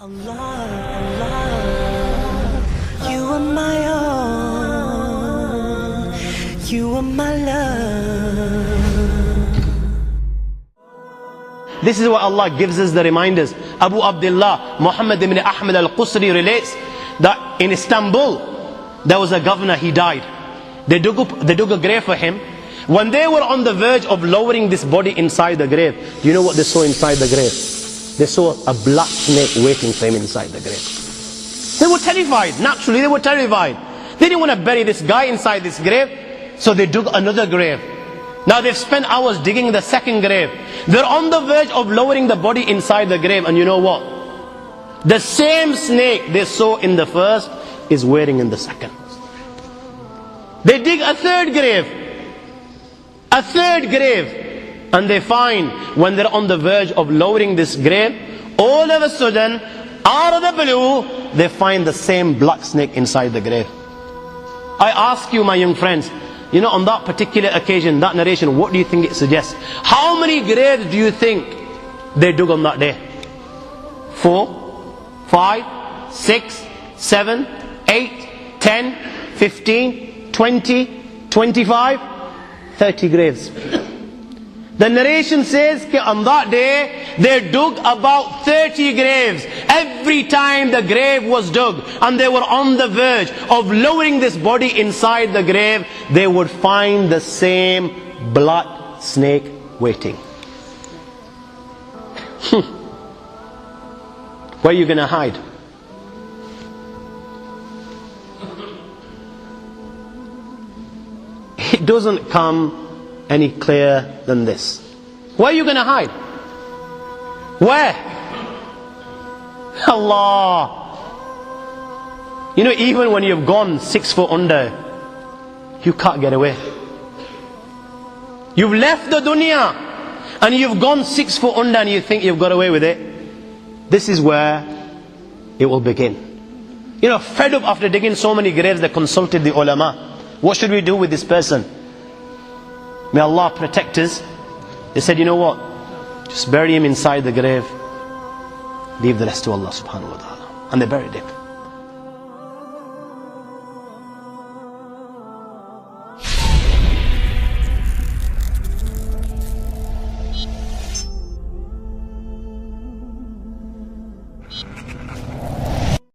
Allah, Allah, you are my own, you are my love. This is what Allah gives us the reminders. Abu Abdullah Muhammad ibn Ahmad al-Qusri relates that in Istanbul there was a governor, he died. They dug a grave for him. When they were on the verge of lowering this body inside the grave, do you know what they saw inside the grave? They saw a black snake waiting for him inside the grave. They were terrified. Naturally they were terrified. They didn't want to bury this guy inside this grave, so they dug another grave. Now they've spent hours digging the second grave. They're on the verge of lowering the body inside the grave, and you know what? The same snake they saw in the first is waiting in the second. They dig a third grave. A third grave. And they find, when they're on the verge of lowering this grave, all of a sudden, out of the blue, they find the same black snake inside the grave. I ask you, my young friends, you know, on that particular occasion, that narration, what do you think it suggests? How many graves do you think they dug on that day? 4, 5, 6, 7, 8, 10, 15, 20, 25, 30 graves. The narration says that on that day they dug about 30 graves. Every time the grave was dug and they were on the verge of lowering this body inside the grave, they would find the same black snake waiting. Where are you going to hide? It doesn't come any clearer than this. Where are you going to hide? Where? Allah. You know, even when you've gone 6 foot under, you can't get away. You've left the dunya and you've gone 6 foot under and you think you've got away with it. This is where it will begin. You know, fed up after digging so many graves, they consulted the ulama. What should we do with this person? May Allah protect us. They said, you know what? Just bury him inside the grave. Leave the rest to Allah subhanahu wa ta'ala. And they buried him.